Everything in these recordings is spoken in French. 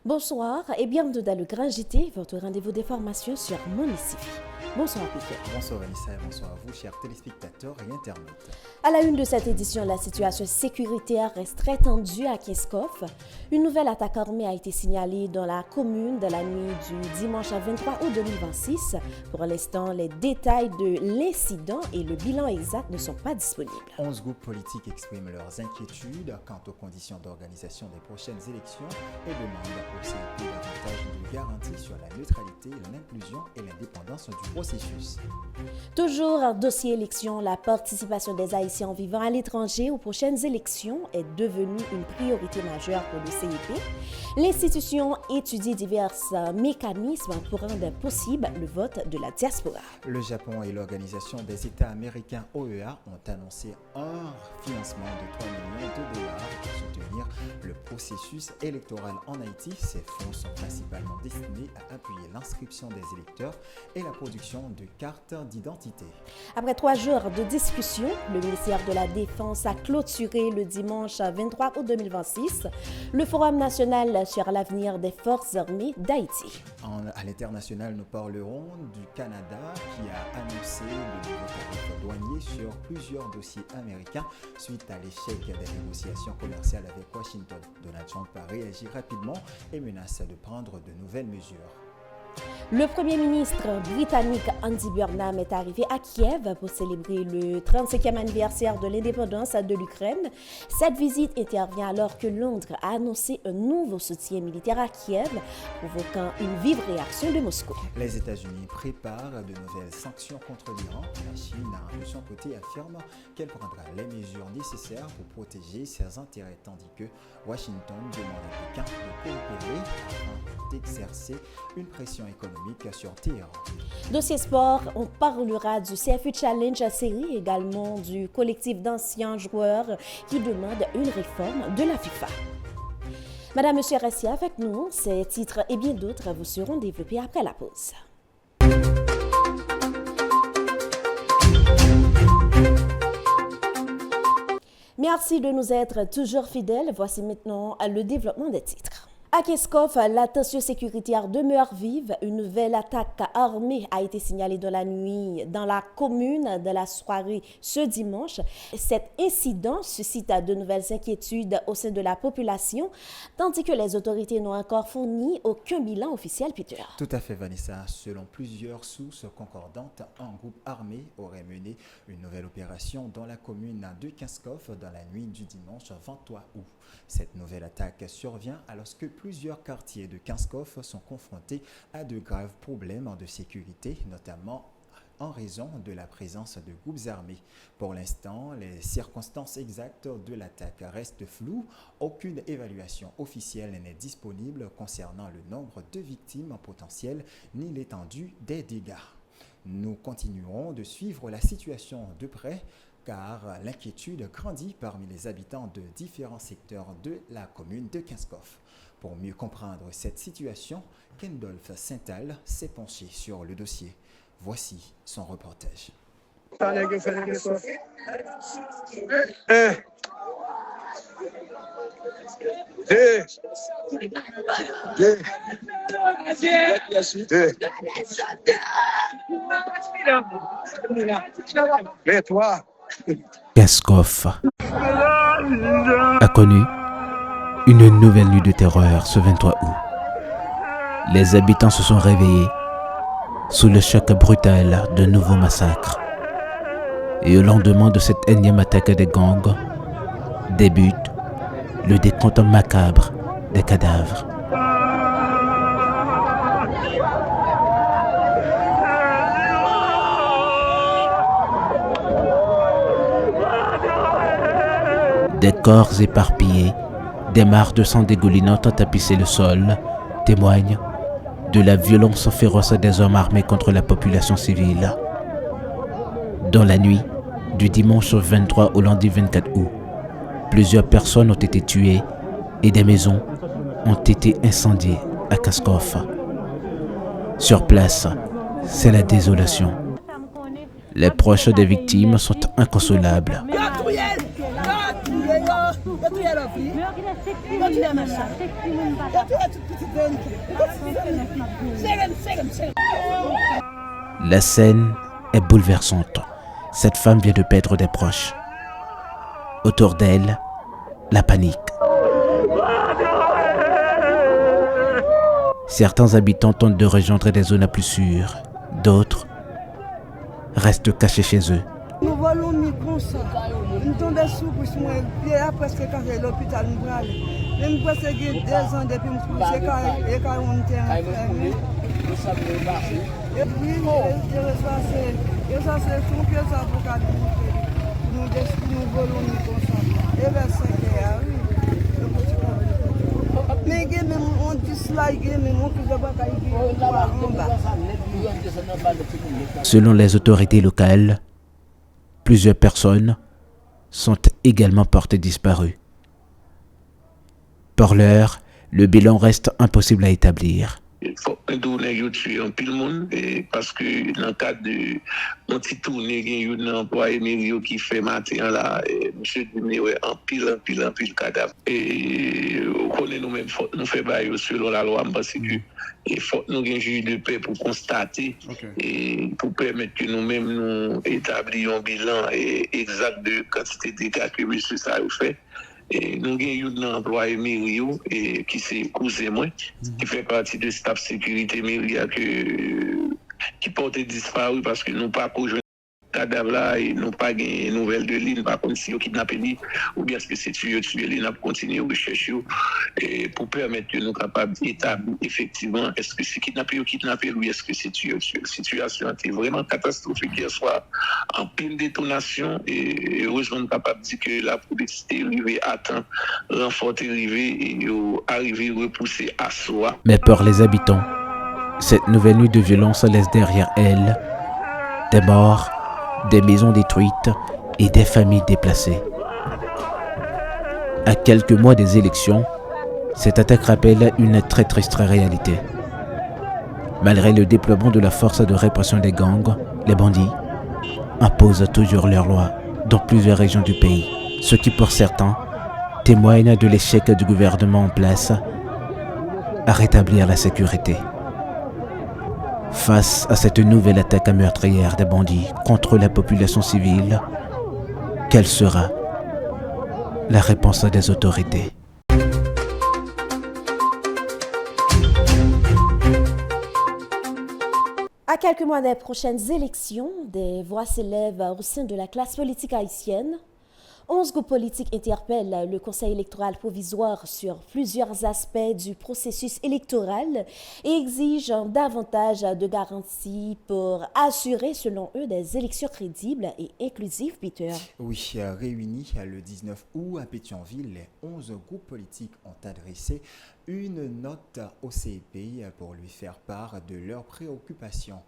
Bonsoir et bienvenue dans le Grand JT, votre rendez-vous d'information sur Monissi. Bonsoir Peter. Bonsoir Vanessa et bonsoir à vous, chers téléspectateurs et internautes. À la une de cette édition, la situation sécuritaire reste très tendue à Kinskov. Une nouvelle attaque armée a été signalée dans la commune de la nuit du dimanche 23 août 2026. Pour l'instant, les détails de l'incident et le bilan exact ne sont pas disponibles. 11 groupes politiques expriment leurs inquiétudes quant aux conditions d'organisation des prochaines élections et demandent au CNP davantage de garanties sur la neutralité, l'inclusion et l'indépendance du processus. Toujours dossier élection, la participation des Haïtiens vivant à l'étranger aux prochaines élections est devenue une priorité majeure pour le CEP. L'institution étudie divers mécanismes pour rendre possible le vote de la diaspora. Le Japon et l'Organisation des États américains OEA ont annoncé un financement de 3 millions de dollars pour soutenir le processus électoral en Haïti. Ces fonds sont principalement destinés à appuyer l'inscription des électeurs et la production de cartes d'identité. Après 3 jours de discussion, le ministère de la Défense a clôturé le dimanche 23 août 2026 le Forum national sur l'avenir des forces armées d'Haïti. À l'international, nous parlerons du Canada qui a annoncé de nouveaux tarifs douaniers sur plusieurs dossiers américains suite à l'échec des négociations commerciales avec Washington. Donald Trump a réagi rapidement et menace de prendre de nouvelles mesures. Le Premier ministre britannique Andy Burnham est arrivé à Kiev pour célébrer le 35e anniversaire de l'indépendance de l'Ukraine. Cette visite intervient alors que Londres a annoncé un nouveau soutien militaire à Kiev, provoquant une vive réaction de Moscou. Les États-Unis préparent de nouvelles sanctions contre l'Iran. La Chine, de son côté, affirme qu'elle prendra les mesures nécessaires pour protéger ses intérêts, tandis que Washington demande à Pékin de coopérer afin d'exercer une pression économique sur Téhéran. Dossier sport, on parlera du CFU Challenge série, également du collectif d'anciens joueurs qui demandent une réforme de la FIFA. Madame, Monsieur, restez avec nous. Ces titres et bien d'autres vous seront développés après la pause. Merci de nous être toujours fidèles. Voici maintenant le développement des titres. À Kinskov, la tension sécuritaire demeure vive. Une nouvelle attaque armée a été signalée dans la nuit dans la commune de la soirée ce dimanche. Cet incident suscite de nouvelles inquiétudes au sein de la population, tandis que les autorités n'ont encore fourni aucun bilan officiel, Peter. Tout à fait, Vanessa. Selon plusieurs sources concordantes, un groupe armé aurait mené une nouvelle opération dans la commune de Kinskov dans la nuit du dimanche 23 août. Cette nouvelle attaque survient alors que plusieurs quartiers de Kinskov sont confrontés à de graves problèmes de sécurité, notamment en raison de la présence de groupes armés. Pour l'instant, les circonstances exactes de l'attaque restent floues. Aucune évaluation officielle n'est disponible concernant le nombre de victimes potentielles ni l'étendue des dégâts. Nous continuerons de suivre la situation de près, car l'inquiétude grandit parmi les habitants de différents secteurs de la commune de Kinskov. Pour mieux comprendre cette situation, Kendolph Saintal s'est penché sur le dossier. Voici son reportage. Kinskov a connu une nouvelle nuit de terreur ce 23 août. Les habitants se sont réveillés sous le choc brutal de nouveaux massacres. Et au lendemain de cette énième attaque des gangs, débute le décompte macabre des cadavres. Des corps éparpillés, des mares de sang dégoulinantes ont tapissé le sol, témoignent de la violence féroce des hommes armés contre la population civile. Dans la nuit du dimanche 23 au lundi 24 août, plusieurs personnes ont été tuées et des maisons ont été incendiées à Kinskov. Sur place, c'est la désolation. Les proches des victimes sont inconsolables. La scène est bouleversante. Cette femme vient de perdre des proches. Autour d'elle, la panique. Certains habitants tentent de rejoindre des zones plus sûres. D'autres restent cachés chez eux. Nous volons comme ça. Nous tombons sous moi. Presque quand l'hôpital nous prend. Même presque 2 ans depuis que nous sommes quand on était enfermés. Et puis, je reçois tout que ça pour nous volons comme ça. Et vers 5 heures, oui. Mais même on dislike, même on peut pas Selon les autorités locales, plusieurs personnes sont également portées disparues. Pour l'heure, le bilan reste impossible à établir. Il faut que nous tuions un peu le monde parce que dans le cadre de mon petit tournée, il y a un employé qui fait matin là, monsieur Dumé, en pile cadavre. Et on connaît nous-mêmes, nous faisons bail selon la loi parce que il faut que nous ayons un juge de paix pour constater et pour permettre que nous-mêmes nous établissions un bilan exact de quantité de dégâts que monsieur ça a fait. Et nous avons un employé Myrio qui s'est cousin moi, qui fait partie de staff sécurité Myria qui porte disparu parce que nous pas conjoint cadavre là et nous pas de nouvelles de ligne par contre si on kidnappé lui ou bien est-ce que c'est tué lui n'a continué rechercher et pour permettre que nous capables d'établir effectivement est-ce que c'est kidnappé lui est-ce que c'est tué situation était vraiment catastrophique hier soir en pleine détonation et heureusement nous capable de dire que la police est arrivée à temps renfort est arrivé et arrivé repousser à soi. Mais pour les habitants, cette nouvelle nuit de violence laisse derrière elle des morts, des maisons détruites et des familles déplacées. À quelques mois des élections, cette attaque rappelle une très triste réalité. Malgré le déploiement de la force de répression des gangs, les bandits imposent toujours leurs lois dans plusieurs régions du pays, ce qui pour certains témoigne de l'échec du gouvernement en place à rétablir la sécurité. Face à cette nouvelle attaque meurtrière des bandits contre la population civile, quelle sera la réponse des autorités? À quelques mois des prochaines élections, des voix s'élèvent au sein de la classe politique haïtienne. 11 groupes politiques interpellent le Conseil électoral provisoire sur plusieurs aspects du processus électoral et exigent davantage de garanties pour assurer, selon eux, des élections crédibles et inclusives, Peter. Oui, réunis le 19 août à Pétionville, les 11 groupes politiques ont adressé une note au CEP pour lui faire part de leurs préoccupations.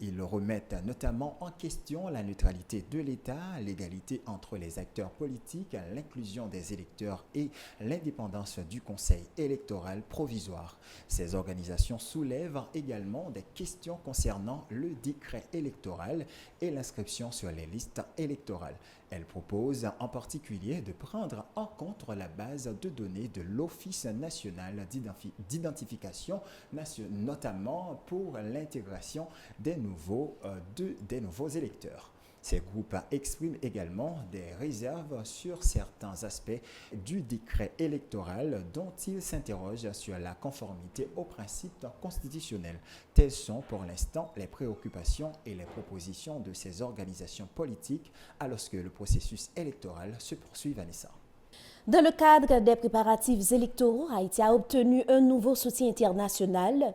Ils remettent notamment en question la neutralité de l'État, l'égalité entre les acteurs politiques, l'inclusion des électeurs et l'indépendance du Conseil électoral provisoire. Ces organisations soulèvent également des questions concernant le décret électoral et l'inscription sur les listes électorales. Elle propose en particulier de prendre en compte la base de données de l'Office national d'identification, notamment pour l'intégration des nouveaux électeurs. Ces groupes expriment également des réserves sur certains aspects du décret électoral dont ils s'interrogent sur la conformité aux principes constitutionnels. Telles sont pour l'instant les préoccupations et les propositions de ces organisations politiques alors que le processus électoral se poursuit, Vanessa. Dans le cadre des préparatifs électoraux, Haïti a obtenu un nouveau soutien international.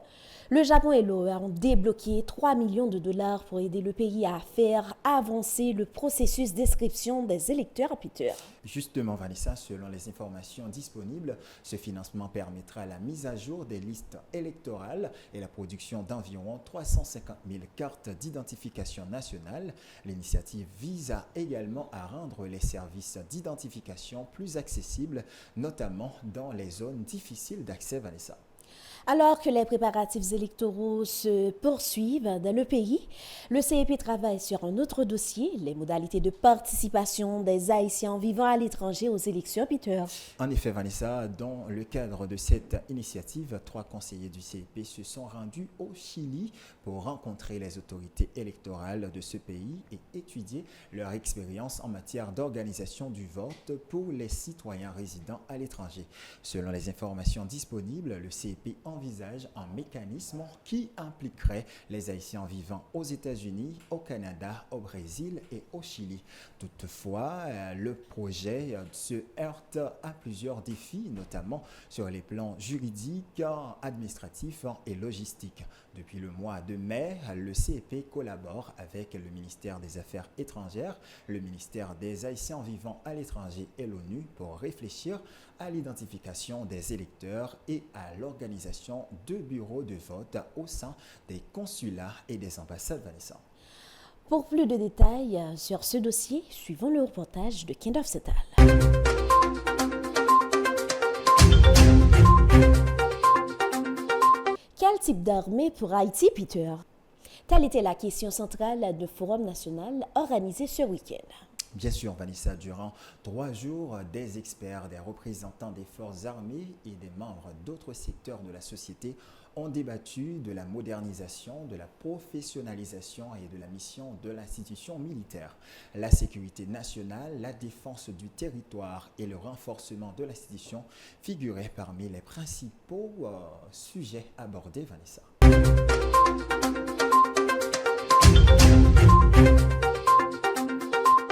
Le Japon et l'OE ont débloqué 3 millions de dollars pour aider le pays à faire avancer le processus d'inscription des électeurs, Peter. Justement, Vanessa, selon les informations disponibles, ce financement permettra la mise à jour des listes électorales et la production d'environ 350 000 cartes d'identification nationale. L'initiative vise également à rendre les services d'identification plus accessibles, notamment dans les zones difficiles d'accès, Vanessa. Alors que les préparatifs électoraux se poursuivent dans le pays, le CEP travaille sur un autre dossier, les modalités de participation des Haïtiens vivant à l'étranger aux élections, Peter. En effet, Vanessa, dans le cadre de cette initiative, 3 conseillers du CEP se sont rendus au Chili pour rencontrer les autorités électorales de ce pays et étudier leur expérience en matière d'organisation du vote pour les citoyens résidant à l'étranger. Selon les informations disponibles, le CEP envisage un mécanisme qui impliquerait les Haïtiens vivant aux États-Unis, au Canada, au Brésil et au Chili. Toutefois, le projet se heurte à plusieurs défis, notamment sur les plans juridiques, administratifs et logistiques. Depuis le mois de mai, le CEP collabore avec le ministère des Affaires étrangères, le ministère des Haïtiens vivant à l'étranger et l'ONU pour réfléchir à l'identification des électeurs et à l'organisation de bureaux de vote au sein des consulats et des ambassades, Vanessa. Pour plus de détails sur ce dossier, suivons le reportage de Kindov Setal. Quel type d'armée pour Haïti, Peter? Telle était la question centrale du Forum national organisé ce week-end. Bien sûr, Vanessa, durant 3 jours, des experts, des représentants des forces armées et des membres d'autres secteurs de la société ont débattu de la modernisation, de la professionnalisation et de la mission de l'institution militaire. La sécurité nationale, la défense du territoire et le renforcement de l'institution figuraient parmi les principaux sujets abordés, Vanessa.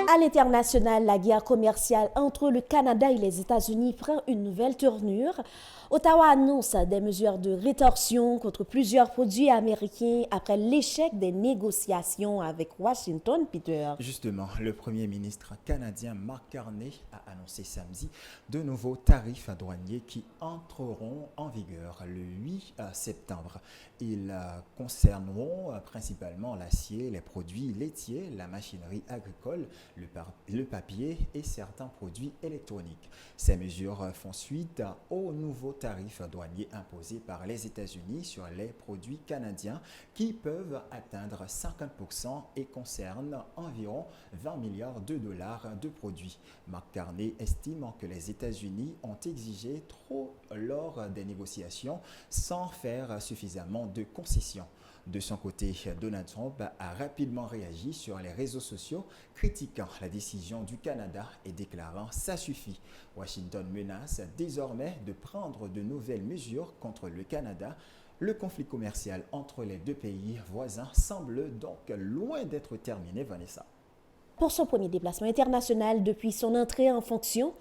À l'international, la guerre commerciale entre le Canada et les États-Unis prend une nouvelle tournure. Ottawa annonce des mesures de rétorsion contre plusieurs produits américains après l'échec des négociations avec Washington, Peter. Justement, le Premier ministre canadien Mark Carney a annoncé samedi de nouveaux tarifs douaniers qui entreront en vigueur le 8 septembre. Ils concerneront principalement l'acier, les produits laitiers, la machinerie agricole, le papier et certains produits électroniques. Ces mesures font suite aux nouveaux tarifs douaniers imposés par les États-Unis sur les produits canadiens qui peuvent atteindre 50% et concernent environ 20 milliards de dollars de produits. Mark Carney estime que les États-Unis ont exigé trop lors des négociations sans faire suffisamment de concessions. De son côté, Donald Trump a rapidement réagi sur les réseaux sociaux, critiquant la décision du Canada et déclarant « ça suffit ». Washington menace désormais de prendre de nouvelles mesures contre le Canada. Le conflit commercial entre les deux pays voisins semble donc loin d'être terminé, Vanessa. Pour son premier déplacement international depuis son entrée en fonction,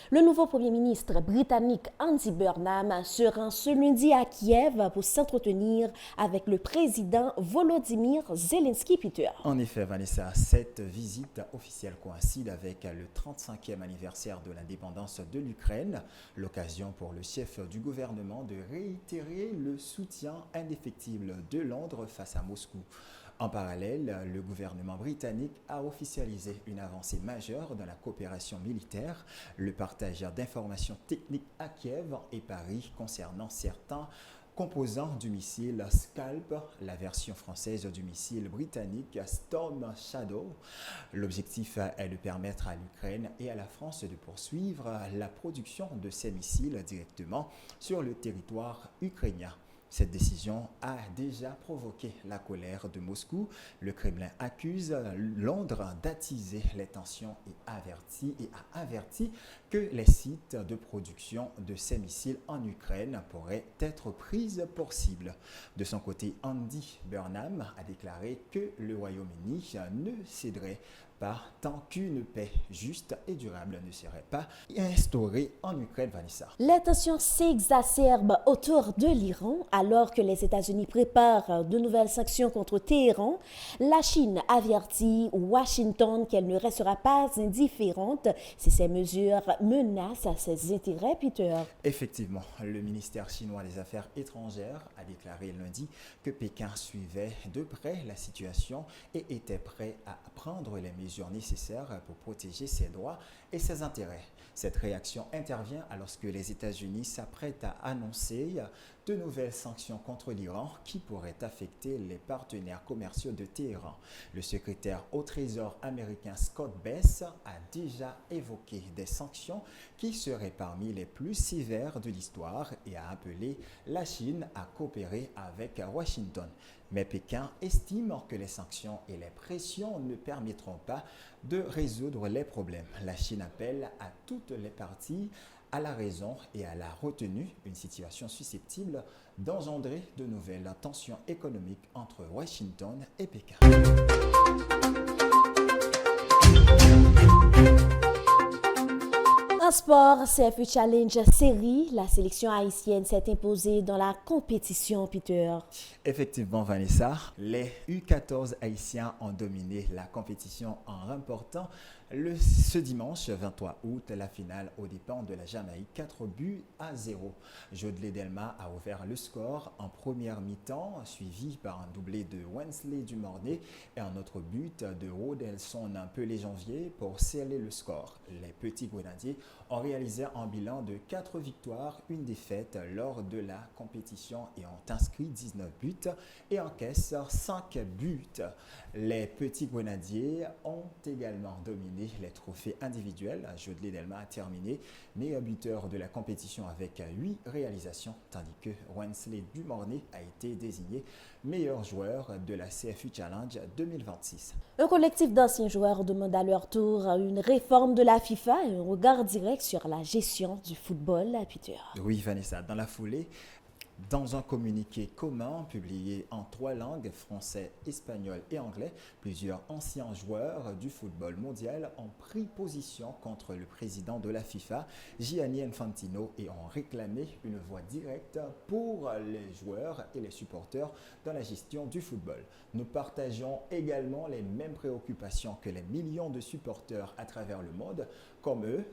le nouveau Premier ministre britannique Andy Burnham se rend ce lundi à Kiev pour s'entretenir avec le président Volodymyr Zelensky, Peter. En effet, Vanessa, cette visite officielle coïncide avec le 35e anniversaire de l'indépendance de l'Ukraine, l'occasion pour le chef du gouvernement de réitérer le soutien indéfectible de Londres face à Moscou. En parallèle, le gouvernement britannique a officialisé une avancée majeure dans la coopération militaire, le partage d'informations techniques à Kiev et Paris concernant certains composants du missile Scalp, la version française du missile britannique Storm Shadow. L'objectif est de permettre à l'Ukraine et à la France de poursuivre la production de ces missiles directement sur le territoire ukrainien. Cette décision a déjà provoqué la colère de Moscou. Le Kremlin accuse Londres d'attiser les tensions et a averti que les sites de production de ces missiles en Ukraine pourraient être pris pour cible. De son côté, Andy Burnham a déclaré que le Royaume-Uni ne céderait pas tant qu'une paix juste et durable ne serait pas instaurée en Ukraine, Vanessa. Les tensions s'exacerbent autour de l'Iran alors que les États-Unis préparent de nouvelles sanctions contre Téhéran. La Chine avertit Washington qu'elle ne restera pas indifférente si ces mesures menacent ses intérêts, Peter. Effectivement, le ministère chinois des Affaires étrangères a déclaré lundi que Pékin suivait de près la situation et était prêt à prendre les mesures nécessaires pour protéger ses droits et ses intérêts. Cette réaction intervient alors que les États-Unis s'apprêtent à annoncer de nouvelles sanctions contre l'Iran qui pourraient affecter les partenaires commerciaux de Téhéran. Le secrétaire au Trésor américain Scott Bess a déjà évoqué des sanctions qui seraient parmi les plus sévères de l'histoire et a appelé la Chine à coopérer avec Washington. Mais Pékin estime que les sanctions et les pressions ne permettront pas de résoudre les problèmes. La Chine appelle à toutes les parties à la raison et à la retenue, une situation susceptible d'engendrer de nouvelles tensions économiques entre Washington et Pékin. En sport, CFU Challenge Série, la sélection haïtienne s'est imposée dans la compétition, Peter. Effectivement, Vanessa, les U14 haïtiens ont dominé la compétition en remportant ce dimanche 23 août la finale aux dépens de la Jamaïque, 4-0. Jodelé Delma a ouvert le score en première mi-temps, suivi par un doublé de Wensley Dumornay et un autre but de Rodelson Pelé-Janvier pour sceller le score. Les petits grenadiers ont réalisé un bilan de 4 victoires, une défaite lors de la compétition et ont inscrit 19 buts et encaissent 5 buts. Les petits grenadiers ont également dominé les trophées individuels. Jodelé Delma a terminé meilleur buteur de la compétition avec 8 réalisations, tandis que Wensley Dumornay a été désigné meilleur joueur de la CFU Challenge 2026. Un collectif d'anciens joueurs demande à leur tour une réforme de la FIFA et un regard direct sur la gestion du football, Peter. Oui, Vanessa, dans la foulée, dans un communiqué commun publié en 3 langues, français, espagnol et anglais, plusieurs anciens joueurs du football mondial ont pris position contre le président de la FIFA, Gianni Infantino, et ont réclamé une voix directe pour les joueurs et les supporters dans la gestion du football. Nous partageons également les mêmes préoccupations que les millions de supporters à travers le monde. Comme eux,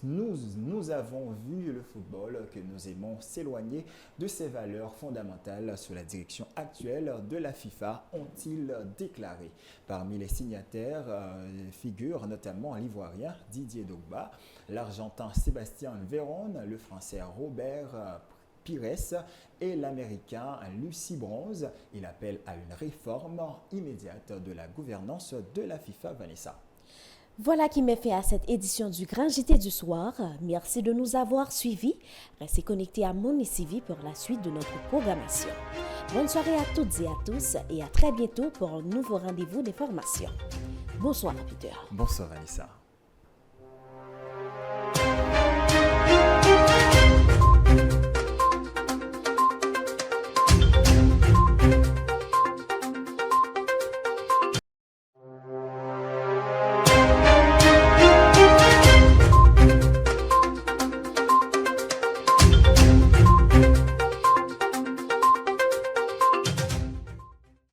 nous avons vu le football que nous aimons s'éloigner de ses valeurs fondamentales sous la direction actuelle de la FIFA, ont-ils déclaré. Parmi les signataires figurent notamment l'Ivoirien Didier Drogba, l'Argentin Sébastien Veron, le Français Robert Pires et l'Américain Lucie Bronze. Il appelle à une réforme immédiate de la gouvernance de la FIFA, Vanessa. Voilà qui met fin à cette édition du Grand JT du soir. Merci de nous avoir suivis. Restez connectés à Monicivi pour la suite de notre programmation. Bonne soirée à toutes et à tous et à très bientôt pour un nouveau rendez-vous d'information. Bonsoir, Peter. Bonsoir, Vanessa.